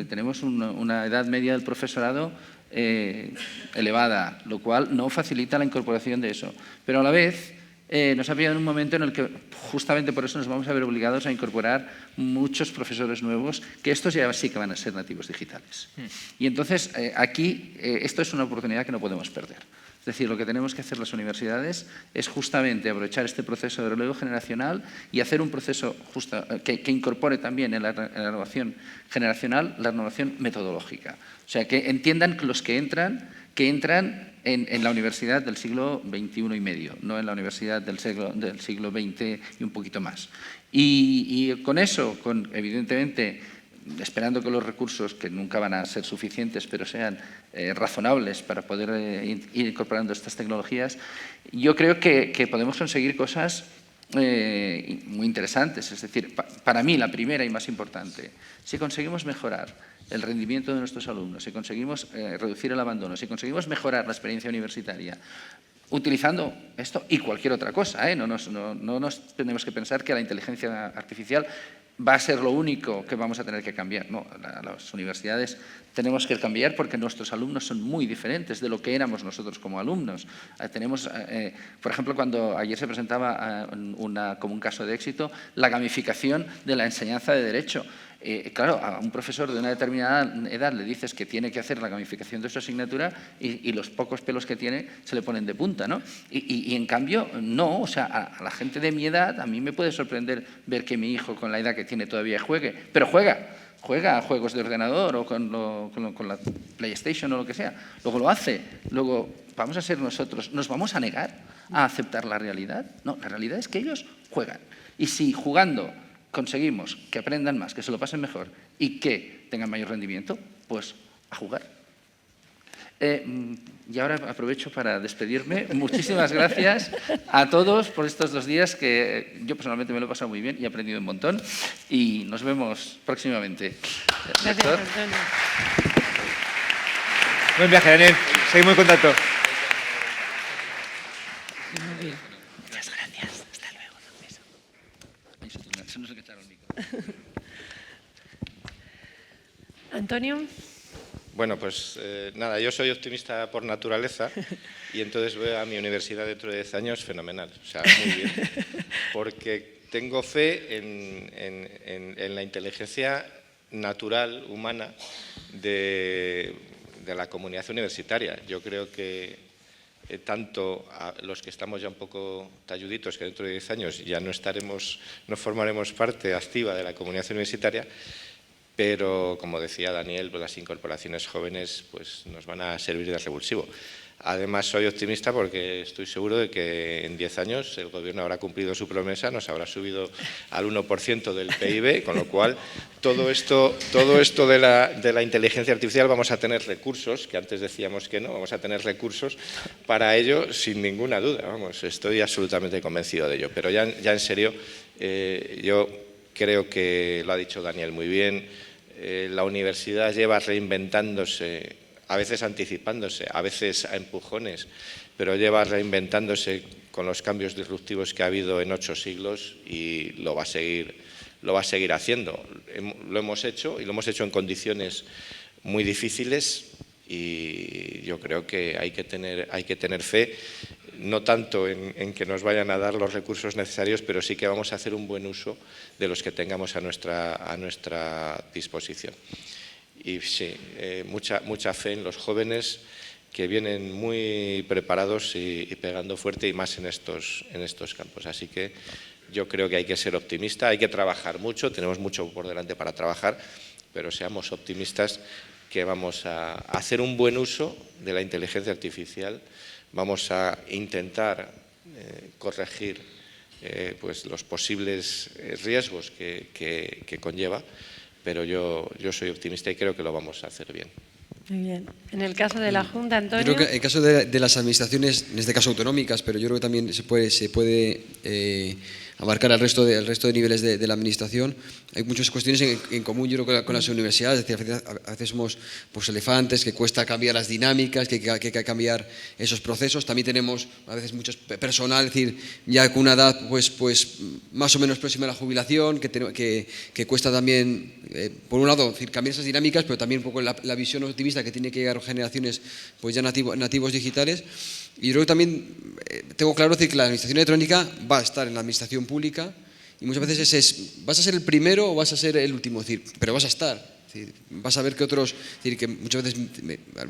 Tenemos una edad media del profesorado elevada, lo cual no facilita la incorporación de eso. Pero a la vez nos ha pillado en un momento en el que justamente por eso nos vamos a ver obligados a incorporar muchos profesores nuevos, que estos ya sí que van a ser nativos digitales. Y entonces aquí esto es una oportunidad que no podemos perder. Es decir, lo que tenemos que hacer las universidades es justamente aprovechar este proceso de relevo generacional y hacer un proceso que incorpore también en la renovación generacional la renovación metodológica. O sea, que entiendan los que entran en la universidad del siglo XXI y medio, no en la universidad del siglo XX y un poquito más. Y con eso, evidentemente, esperando que los recursos, que nunca van a ser suficientes, pero sean razonables para poder ir incorporando estas tecnologías, yo creo que podemos conseguir cosas muy interesantes. Es decir, para mí la primera y más importante, si conseguimos mejorar el rendimiento de nuestros alumnos, si conseguimos reducir el abandono, si conseguimos mejorar la experiencia universitaria, utilizando esto y cualquier otra cosa, no nos tenemos que pensar que la inteligencia artificial va a ser lo único que vamos a tener que cambiar. No, las universidades tenemos que cambiar porque nuestros alumnos son muy diferentes de lo que éramos nosotros como alumnos. Tenemos, por ejemplo, cuando ayer se presentaba como un caso de éxito, la gamificación de la enseñanza de Derecho. Claro, a un profesor de una determinada edad le dices que tiene que hacer la gamificación de su asignatura y los pocos pelos que tiene se le ponen de punta, ¿no? Y en cambio, no, o sea, a la gente de mi edad, a mí me puede sorprender ver que mi hijo con la edad que tiene todavía juegue, pero juega a juegos de ordenador o con la PlayStation o lo que sea. Luego lo hace, luego vamos a ser nosotros, ¿nos vamos a negar a aceptar la realidad? No, la realidad es que ellos juegan. Y si jugando conseguimos que aprendan más, que se lo pasen mejor y que tengan mayor rendimiento, pues a jugar. Y ahora aprovecho para despedirme. Muchísimas gracias a todos por estos 2 días que yo personalmente me lo he pasado muy bien y he aprendido un montón. Y nos vemos próximamente. Gracias, Antonio. Buen viaje, Daniel. Seguimos en contacto. Muy bien. Muchas gracias. Hasta luego. Un beso. Eso no sé qué echar el micro. Antonio. Bueno, pues nada, yo soy optimista por naturaleza y entonces veo a mi universidad dentro de 10 años fenomenal, o sea, muy bien, porque tengo fe en la inteligencia natural, humana, de la comunidad universitaria. Yo creo que tanto a los que estamos ya un poco talluditos, que dentro de 10 años ya no formaremos parte activa de la comunidad universitaria, pero, como decía Daniel, pues las incorporaciones jóvenes pues, nos van a servir de revulsivo. Además, soy optimista porque estoy seguro de que en 10 años el Gobierno habrá cumplido su promesa, nos habrá subido al 1% del PIB, con lo cual todo esto de la inteligencia artificial vamos a tener recursos, que antes decíamos que no, vamos a tener recursos para ello sin ninguna duda. Vamos, estoy absolutamente convencido de ello. Pero ya en serio, yo creo que lo ha dicho Daniel muy bien. La universidad lleva reinventándose, a veces anticipándose, a veces a empujones, pero lleva reinventándose con los cambios disruptivos que ha habido en 8 siglos y lo va a seguir haciendo. Lo hemos hecho y lo hemos hecho en condiciones muy difíciles y yo creo que hay que tener fe, no tanto en que nos vayan a dar los recursos necesarios, pero sí que vamos a hacer un buen uso de los que tengamos a nuestra disposición. Y sí, mucha fe en los jóvenes que vienen muy preparados y pegando fuerte, y más en estos campos. Así que yo creo que hay que ser optimista, hay que trabajar mucho, tenemos mucho por delante para trabajar, pero seamos optimistas que vamos a hacer un buen uso de la inteligencia artificial, vamos a intentar corregir pues los posibles riesgos que conlleva, pero yo soy optimista y creo que lo vamos a hacer bien. Muy bien. En el caso de la Junta, Antonio. Yo creo que en el caso de las administraciones, en este caso autonómicas, pero yo creo que también se puede abarcar al resto de niveles de la administración, hay muchas cuestiones en común, yo creo, con las universidades. Es decir, a veces somos pues, elefantes, que cuesta cambiar las dinámicas, que hay que cambiar esos procesos. También tenemos a veces mucho personal, es decir, ya con una edad pues más o menos próxima a la jubilación, que cuesta también, por un lado, decir, cambiar esas dinámicas, pero también un poco la visión optimista que tiene que llegar a generaciones pues ya nativos digitales. Y yo creo que también tengo claro decir que la administración electrónica va a estar en la administración pública y muchas veces ¿vas a ser el primero o vas a ser el último? Es decir, pero vas a estar. Es decir, vas a ver que otros, es decir, que muchas veces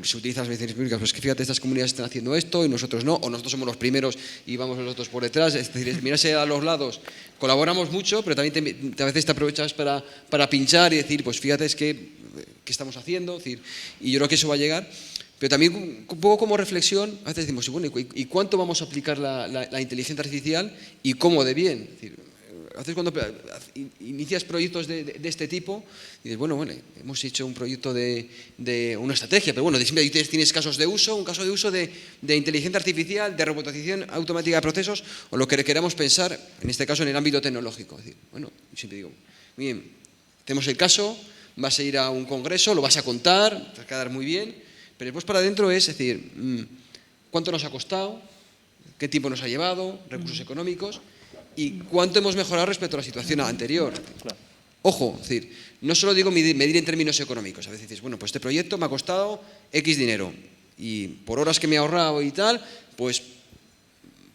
se utilizan las administraciones públicas, pues que fíjate, estas comunidades están haciendo esto y nosotros no, o nosotros somos los primeros y vamos nosotros por detrás. Es decir, mirarse a los lados, colaboramos mucho, pero también a veces te aprovechas para pinchar y decir, pues fíjate, ¿qué estamos haciendo? Es decir, y yo creo que eso va a llegar. Pero también un poco como reflexión, a veces decimos, bueno, ¿y cuánto vamos a aplicar la inteligencia artificial y cómo de bien? Es decir, a veces cuando inicias proyectos de este tipo, dices, bueno, hemos hecho un proyecto de una estrategia, pero bueno, siempre tienes casos de uso, un caso de uso de inteligencia artificial, de robotización automática de procesos, o lo que queramos pensar, en este caso en el ámbito tecnológico. Es decir, bueno, siempre digo, muy bien, tenemos el caso, vas a ir a un congreso, lo vas a contar, te va a quedar muy bien. Pero después para adentro es decir, ¿cuánto nos ha costado? ¿Qué tiempo nos ha llevado? ¿Recursos económicos? ¿Y cuánto hemos mejorado respecto a la situación anterior? Ojo, es decir, no solo digo medir en términos económicos. A veces dices, bueno, pues este proyecto me ha costado X dinero y por horas que me he ahorrado y tal, pues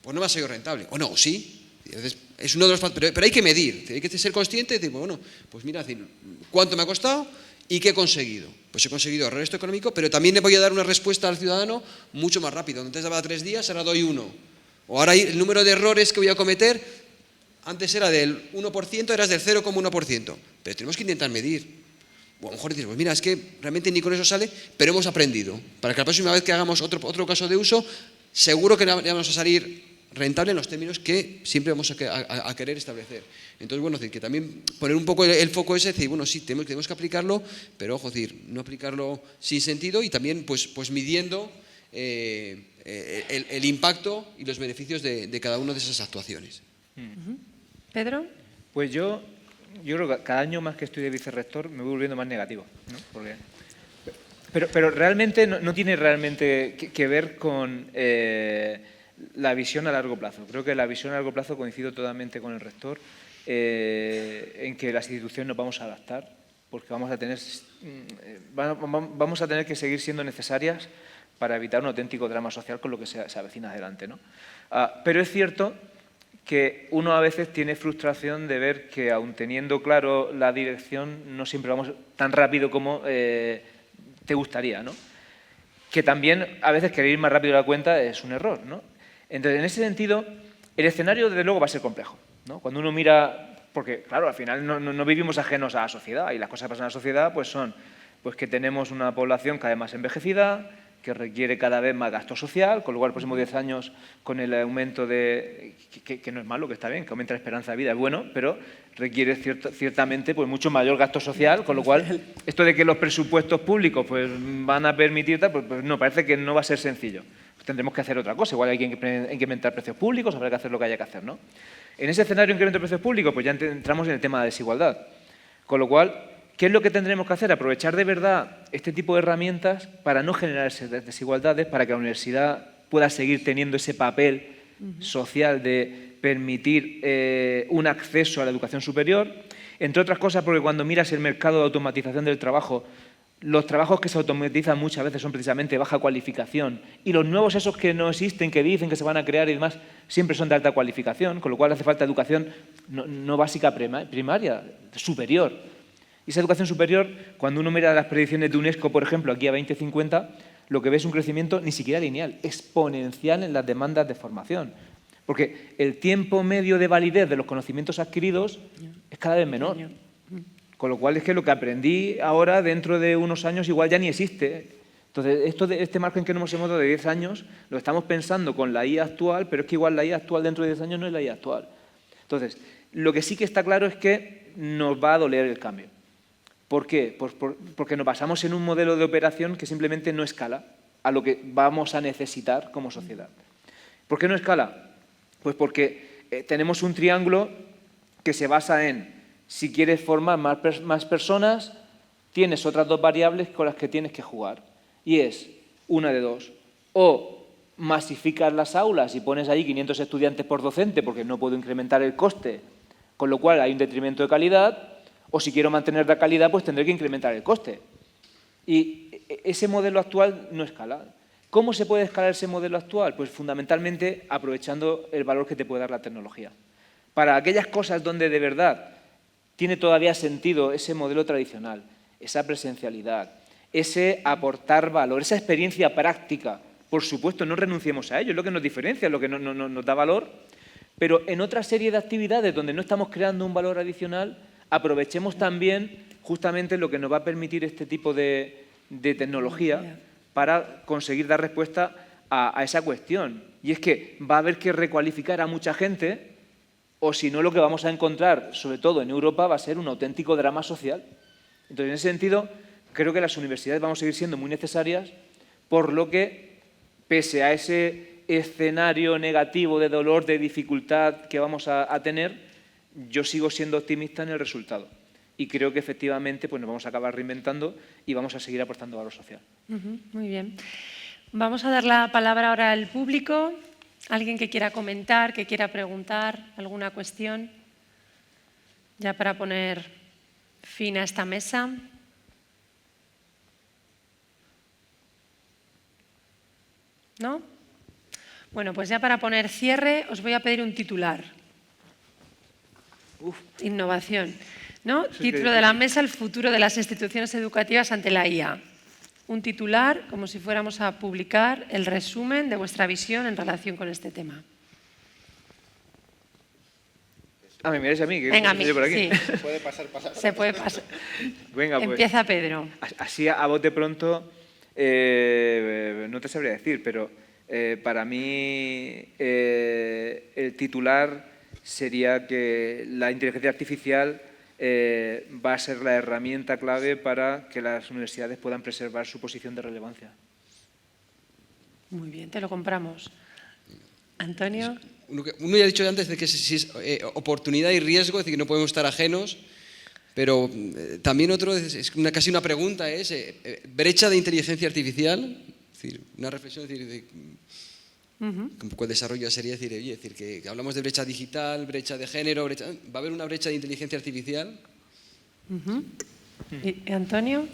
no me ha sido rentable. O no, o sí. Entonces, es uno de los factores, pero hay que medir, hay que ser consciente y decir, bueno, pues mira, es decir, ¿cuánto me ha costado? ¿Y qué he conseguido? Pues he conseguido ahorrar esto económico, pero también le voy a dar una respuesta al ciudadano mucho más rápido. Antes daba 3 días, ahora doy 1. O ahora el número de errores que voy a cometer, antes era del 1%, ahora es del 0,1%. Pero tenemos que intentar medir. O a lo mejor dices, pues mira, es que realmente ni con eso sale, pero hemos aprendido. Para que la próxima vez que hagamos otro caso de uso, seguro que le vamos a salir rentable en los términos que siempre vamos a querer establecer. Entonces, bueno, es decir, que también poner un poco el foco ese, decir, bueno, sí, tenemos que aplicarlo, pero ojo, decir, no aplicarlo sin sentido y también pues midiendo el impacto y los beneficios de cada una de esas actuaciones. Pedro. Pues yo creo que cada año más que estoy de vicerrector me voy volviendo más negativo, ¿no? Pero realmente no tiene realmente que ver con la visión a largo plazo. Creo que la visión a largo plazo coincido totalmente con el rector en que las instituciones nos vamos a adaptar porque vamos a tener que seguir siendo necesarias para evitar un auténtico drama social con lo que se avecina adelante, ¿no? Pero es cierto que uno a veces tiene frustración de ver que, aun teniendo claro la dirección, no siempre vamos tan rápido como te gustaría, ¿no? Que también a veces querer ir más rápido de la cuenta es un error, ¿no? Entonces, en ese sentido, el escenario desde luego va a ser complejo, ¿no? Cuando uno mira, porque claro, al final no vivimos ajenos a la sociedad, y las cosas que pasan en la sociedad pues son pues que tenemos una población cada vez más envejecida, que requiere cada vez más gasto social, con lo cual, los próximos 10 años, con el aumento de... que no es malo, que está bien, que aumenta la esperanza de vida, es bueno, pero requiere ciertamente pues, mucho mayor gasto social, con lo cual, esto de que los presupuestos públicos pues, van a permitir tal, pues no, parece que no va a ser sencillo. Pues tendremos que hacer otra cosa, igual hay que incrementar precios públicos, habrá que hacer lo que haya que hacer, ¿no? En ese escenario de incremento de precios públicos, pues ya entramos en el tema de desigualdad, con lo cual... ¿Qué es lo que tendremos que hacer? Aprovechar de verdad este tipo de herramientas para no generar esas desigualdades, para que la universidad pueda seguir teniendo ese papel social de permitir un acceso a la educación superior. Entre otras cosas, porque cuando miras el mercado de automatización del trabajo, los trabajos que se automatizan muchas veces son precisamente baja cualificación, y los nuevos esos que no existen, que dicen que se van a crear y demás, siempre son de alta cualificación, con lo cual hace falta educación no básica primaria, superior. Y esa educación superior, cuando uno mira las predicciones de UNESCO, por ejemplo, aquí a 2050, lo que ve es un crecimiento ni siquiera lineal, exponencial en las demandas de formación. Porque el tiempo medio de validez de los conocimientos adquiridos es cada vez menor. Con lo cual es que lo que aprendí ahora, dentro de unos años, igual ya ni existe. Entonces, este margen que nos hemos dado de 10 años, lo estamos pensando con la IA actual, pero es que igual la IA actual dentro de 10 años no es la IA actual. Entonces, lo que sí que está claro es que nos va a doler el cambio. ¿Por qué? Pues porque nos basamos en un modelo de operación que simplemente no escala a lo que vamos a necesitar como sociedad. ¿Por qué no escala? Pues porque tenemos un triángulo que se basa en, si quieres formar más personas, tienes otras dos variables con las que tienes que jugar. Y es una de dos. O masificas las aulas y pones allí 500 estudiantes por docente porque no puedo incrementar el coste, con lo cual hay un detrimento de calidad. O si quiero mantener la calidad, pues tendré que incrementar el coste. Y ese modelo actual no escala. ¿Cómo se puede escalar ese modelo actual? Pues fundamentalmente aprovechando el valor que te puede dar la tecnología. Para aquellas cosas donde de verdad tiene todavía sentido ese modelo tradicional, esa presencialidad, ese aportar valor, esa experiencia práctica, por supuesto, no renunciemos a ello, es lo que nos diferencia, es lo que nos da valor, pero en otra serie de actividades donde no estamos creando un valor adicional, aprovechemos también justamente lo que nos va a permitir este tipo de tecnología para conseguir dar respuesta a esa cuestión. Y es que va a haber que recualificar a mucha gente, o si no, lo que vamos a encontrar, sobre todo en Europa, va a ser un auténtico drama social. Entonces, en ese sentido, creo que las universidades van a seguir siendo muy necesarias, por lo que, pese a ese escenario negativo de dolor, de dificultad que vamos a tener, yo sigo siendo optimista en el resultado. Y creo que efectivamente pues nos vamos a acabar reinventando y vamos a seguir aportando valor social. Muy bien. Vamos a dar la palabra ahora al público. ¿Alguien que quiera comentar, que quiera preguntar alguna cuestión? Ya para poner fin a esta mesa. ¿No? Bueno, pues ya para poner cierre os voy a pedir un titular. Innovación. ¿No? Título de la mesa: el futuro de las instituciones educativas ante la IA. Un titular, como si fuéramos a publicar el resumen de vuestra visión en relación con este tema. ¿Me miráis a mí? Venga, a mí, por aquí. sí. Se puede pasar. Se puede pasar. Venga, pues. Empieza Pedro. Así a bote pronto, no te sabría decir, pero para mí el titular sería que la inteligencia artificial va a ser la herramienta clave para que las universidades puedan preservar su posición de relevancia. Muy bien, te lo compramos. Antonio. Uno ya ha dicho antes de que si es oportunidad y riesgo, es decir, que no podemos estar ajenos, pero también otro, es casi una pregunta, es brecha de inteligencia artificial, es decir, una reflexión, es decir, un poco el desarrollo sería decir, oye, es decir que hablamos de brecha digital, brecha de género, ¿va a haber una brecha de inteligencia artificial? ¿Y Antonio?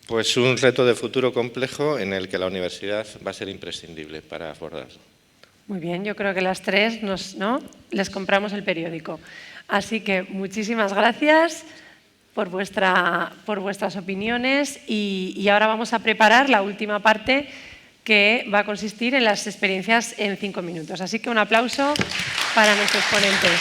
Pues un reto de futuro complejo en el que la universidad va a ser imprescindible para abordarlo. Muy bien, yo creo que las tres les compramos el periódico. Así que muchísimas gracias por vuestras opiniones y ahora vamos a preparar la última parte que va a consistir en las experiencias en 5 minutos. Así que un aplauso para nuestros ponentes.